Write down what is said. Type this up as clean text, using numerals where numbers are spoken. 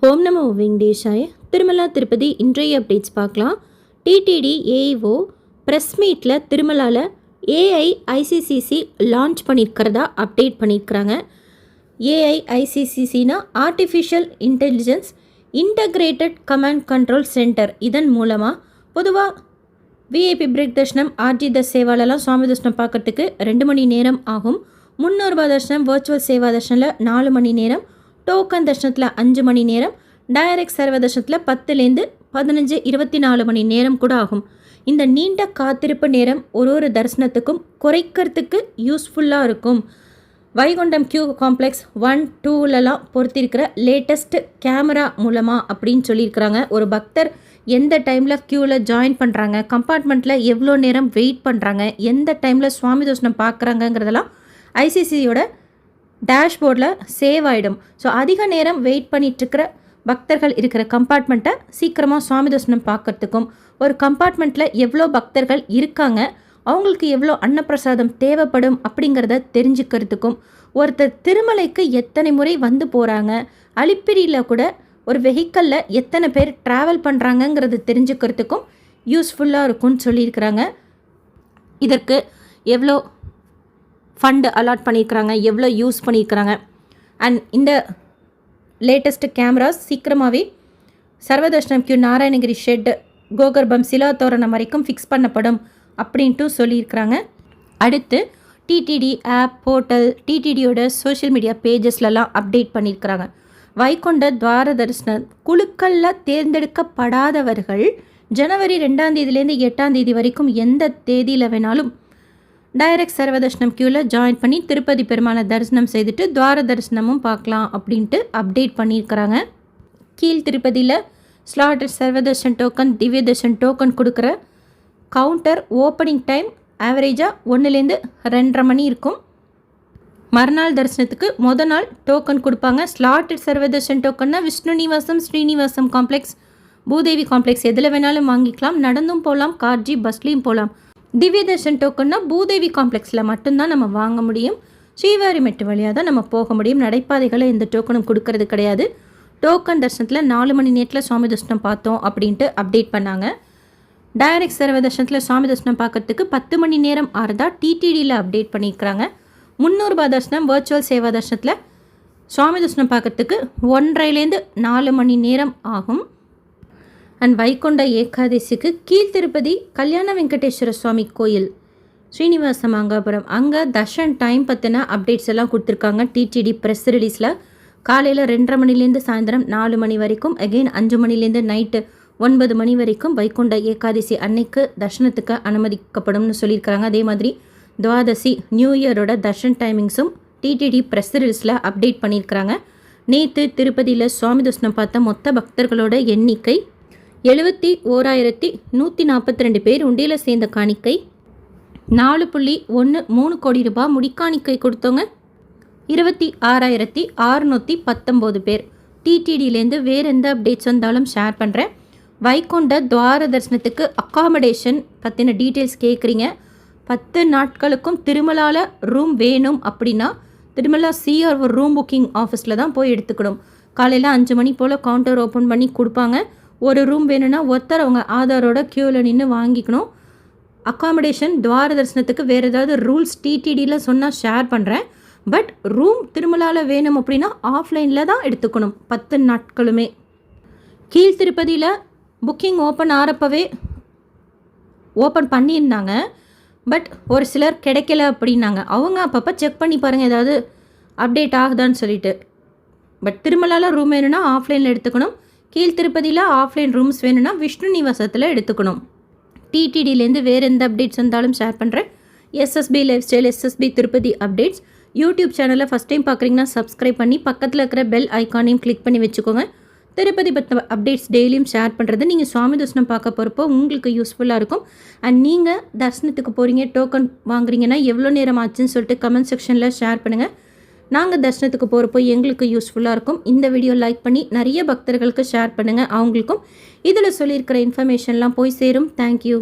ஓம் நமோ வெங்கடேஷாய. திருமலா திருப்பதி இன்றைய அப்டேட்ஸ் பார்க்கலாம். டிடிடி ஏஇஓ ப்ரெஸ் மீட்டில் திருமலாவில் ஏஐஐசிசிசி லான்ச் பண்ணியிருக்கிறதா அப்டேட் பண்ணியிருக்கிறாங்க. ஏஐஐசிசிசினா artificial intelligence integrated command control centre. இதன் மூலமாக பொதுவாக விஐபி பிரேக் தர்ஷனம், ஆர்ஜி தஸ் சேவாலெலாம் சுவாமி தர்ஷனம் பார்க்கறதுக்கு 2 மணி நேரம் ஆகும். 300 ரூபாய் தர்ஷனம் வர்ச்சுவல் சேவா தர்ஷனில் 4 மணி நேரம், டோக்கன் தர்ஷனத்தில் 5 மணி நேரம், டைரக்ட் சர்வ தர்ஷனத்தில் 10லேருந்து 15, 24 மணி நேரம் கூட ஆகும். இந்த நீண்ட காத்திருப்பு நேரம் ஒரு தரிசனத்துக்கும் குறைக்கிறதுக்கு யூஸ்ஃபுல்லாக இருக்கும். வைகுண்டம் கியூ காம்ப்ளெக்ஸ் 1, 2லலாம் பொறுத்திருக்கிற லேட்டஸ்ட் கேமரா மூலமாக அப்படின்னு சொல்லியிருக்கிறாங்க. ஒரு பக்தர் எந்த டைமில் க்யூவில் ஜாயின் பண்ணுறாங்க, கம்பார்ட்மெண்ட்டில் எவ்வளோ நேரம் வெயிட் பண்ணுறாங்க, எந்த டைமில் சுவாமி தர்ஷனம் பார்க்குறாங்கங்கிறதெல்லாம் ஐசிசியோட டேஷ்போர்டில் சேவ் ஆகிடும். ஸோ அதிக நேரம் வெயிட் பண்ணிகிட்ருக்கிற பக்தர்கள் இருக்கிற கம்பார்ட்மெண்ட்டை சீக்கிரமாக சுவாமி தர்ஷனம் பார்க்கறதுக்கும், ஒரு கம்பார்ட்மெண்ட்டில் எவ்வளோ பக்தர்கள் இருக்காங்க, அவங்களுக்கு எவ்வளோ அன்னப்பிரசாதம் தேவைப்படும் அப்படிங்கிறத தெரிஞ்சுக்கிறதுக்கும், ஒருத்தர் திருமலைக்கு எத்தனை முறை வந்து போகிறாங்க, அலிப்பிரியில் கூட ஒரு வெஹிக்கலில் எத்தனை பேர் ட்ராவல் பண்ணுறாங்கங்கிறது தெரிஞ்சுக்கிறதுக்கும் யூஸ்ஃபுல்லாக இருக்கும்னு சொல்லியிருக்கிறாங்க. இதற்கு எவ்வளோ ஃபண்டு அலாட் பண்ணியிருக்கிறாங்க, எவ்வளோ யூஸ் பண்ணியிருக்கிறாங்க, அண்ட் இந்த லேட்டஸ்ட்டு கேமராஸ் சீக்கிரமாகவே சர்வதர்ஷனம் கியூ நாராயணகிரி ஷெட், கோகர்பம் சிலா தோரணம் வரைக்கும் ஃபிக்ஸ் பண்ணப்படும் அப்படின்ட்டு சொல்லியிருக்கிறாங்க. அடுத்து டிடிடி ஆப், போர்ட்டல், டிடிடியோட சோஷியல் மீடியா பேஜஸ்லலாம் அப்டேட் பண்ணியிருக்கிறாங்க. வைகுண்ட துவார தரிசன குழுக்களில் தேர்ந்தெடுக்கப்படாதவர்கள் ஜனவரி 2ஆம் தேதியிலேருந்து 8ஆம் தேதி வரைக்கும் எந்த தேதியில் வேணாலும் டைரக்ட் சர்வதர்ஷனம் கியூவில் ஜாயின் பண்ணி திருப்பதி பெருமாளை தரிசனம் செய்துட்டு துவார தரிசனமும் பார்க்கலாம் அப்படின்ட்டு அப்டேட் பண்ணியிருக்கிறாங்க. கீழ் திருப்பதியில் ஸ்லாட்டட் சர்வதர்ஷன் டோக்கன், திவ்ய தர்ஷன் டோக்கன் கொடுக்குற கவுண்டர் ஓப்பனிங் டைம் ஆவரேஜாக 1லேருந்து 2:30 மணி இருக்கும். மறுநாள் தரிசனத்துக்கு மொதல் நாள் டோக்கன் கொடுப்பாங்க. ஸ்லாட்டட் சர்வதர்ஷன் டோக்கன்னா விஷ்ணு நிவாசம், ஸ்ரீனிவாசம் காம்ப்ளெக்ஸ், பூதேவி காம்ப்ளெக்ஸ் எதில் வேணாலும் வாங்கிக்கலாம். நடந்தும் போகலாம், கார்ஜி பஸ்லேயும் போகலாம். திவ்ய தர்ஷன் டோக்கன்னா பூதேவி காம்ப்ளெக்ஸில் மட்டும்தான் நம்ம வாங்க முடியும். ஸ்ரீவாரிமெட்டு வழியாக தான் நம்ம போக முடியும். நடைபாதைகளை எந்த டோக்கனும் கொடுக்கறது கிடையாது. டோக்கன் தர்ஷனத்தில் 4 மணி நேரத்தில் சுவாமி தர்ஷனம் பார்த்தோம் அப்படின்ட்டு அப்டேட் பண்ணாங்க. டைரக்ட் சர்வ தர்ஷனத்தில் சுவாமி தர்ஷனம் பார்க்கறதுக்கு 10 மணி நேரம் ஆறுதா டிடிடியில் அப்டேட் பண்ணியிருக்கிறாங்க. 300 ரூபாய் தர்ஷனம் வர்ச்சுவல் சேவா தர்ஷனத்தில் சுவாமி தர்ஷனம் பார்க்கறதுக்கு 1.5லேருந்து 4 மணி நேரம் ஆகும். அண்ட் வைகுண்ட ஏகாதசிக்கு கீழ் திருப்பதி கல்யாண வெங்கடேஸ்வர சுவாமி கோயில், ஸ்ரீனிவாச மங்காபுரம், அங்கே தர்ஷன் டைம் பற்றின அப்டேட்ஸ் எல்லாம் கொடுத்துருக்காங்க. டிடிடி ப்ரெஸ் ரிலீஸில் காலையில் 2:30 மணிலேருந்து சாயந்தரம் 4 மணி வரைக்கும், அகெயின் 5 மணிலேருந்து நைட்டு 9 மணி வரைக்கும் வைகுண்ட ஏகாதசி அன்னைக்கு தர்ஷனத்துக்கு அனுமதிக்கப்படும்னு சொல்லியிருக்கிறாங்க. அதே மாதிரி துவாதசி நியூ இயரோட தர்ஷன் டைமிங்ஸும் டிடிடி ப்ரெஸ் ரிலீஸில் அப்டேட் பண்ணியிருக்கிறாங்க. நேற்று திருப்பதியில் சுவாமி தர்ஷனம் பார்த்த மொத்த பக்தர்களோட எண்ணிக்கை 71,142 பேர். உண்டியில் சேர்ந்த காணிக்கை 4.13 கோடி ரூபாய். முடிக்காணிக்கை கொடுத்தவங்க 26,619 பேர். டிடிடியிலேருந்து வேறு எந்த அப்டேட்ஸ் வந்தாலும் ஷேர் பண்ணுறேன். வைகுண்ட துவார தரிசனத்துக்கு அக்காமடேஷன் பற்றின டீட்டெயில்ஸ் கேட்குறீங்க. 10 நாட்களுக்கும் திருமலாவில் ரூம் வேணும் அப்படின்னா திருமலா சிஆர் ஒரு ரூம் புக்கிங் ஆஃபீஸில் தான் போய் எடுத்துக்கணும். காலையில் 5 மணி போல் கவுண்டர் ஓப்பன் பண்ணி கொடுப்பாங்க. ஒரு ரூம் வேணும்னா ஒருத்தர் அவங்க ஆதாரோட க்யூவில் நின்று வாங்கிக்கணும். அக்காமடேஷன் துவார தரிசனத்துக்கு வேறு ஏதாவது ரூல்ஸ் டிடிடியில் சொன்னால் ஷேர் பண்ணுறேன். பட் ரூம் திருமலாவில் வேணும் அப்படின்னா ஆஃப்லைனில் தான் எடுத்துக்கணும் 10 நாட்களுமே. கீழ் திருப்பதியில் புக்கிங் ஓப்பன் ஆகிறப்பவே ஓப்பன் பண்ணியிருந்தாங்க. பட் ஒரு சிலர் கிடைக்கல அப்படின்னாங்க. அவங்க அப்பப்போ செக் பண்ணி பாருங்கள் ஏதாவது அப்டேட் ஆகுதான்னு சொல்லிட்டு. பட் திருமலாவில் ரூம் வேணும்னா ஆஃப்லைனில் எடுத்துக்கணும். கீழ் திருப்பதியில் ஆஃப்லைன் ரூம்ஸ் வேணும்னா விஷ்ணு நிவாசத்தில் எடுத்துக்கணும். டிடிடியிலேருந்து வேறு எந்த அப்டேட்ஸ் வந்தாலும் ஷேர் பண்ணுறேன். SSP lifestyle, SSP Tirupati updates YouTube சேனலில் ஃபஸ்ட் டைம் பார்க்குறீங்கன்னா சப்ஸ்கிரைப் பண்ணி பக்கத்தில் இருக்கிற பெல் ஐக்கானையும் கிளிக் பண்ணி வச்சுக்கோங்க. திருப்பதி பற்றின அப்டேட்ஸ் டெய்லியும் ஷேர் பண்ணுறது நீங்கள் சுவாமி தர்ஷனம் பார்க்க போகிறப்போ உங்களுக்கு யூஸ்ஃபுல்லாக இருக்கும். அண்ட் நீங்கள் தர்ஷனத்துக்கு போகிறீங்க, டோக்கன் வாங்குறீங்கன்னா எவ்வளோ நேரம் ஆச்சுன்னு சொல்லிட்டு கமெண்ட் செக்ஷனில் ஷேர் பண்ணுங்கள். நாங்கள் தர்ஷனத்துக்கு போகிறப்போ எங்களுக்கு யூஸ்ஃபுல்லாக இருக்கும். இந்த வீடியோ லைக் பண்ணி நிறைய பக்தர்களுக்கு ஷேர் பண்ணுங்கள். அவங்களுக்கும் இதில் சொல்லியிருக்கிற இன்ஃபர்மேஷன்லாம் போய் சேரும். தேங்க்யூ.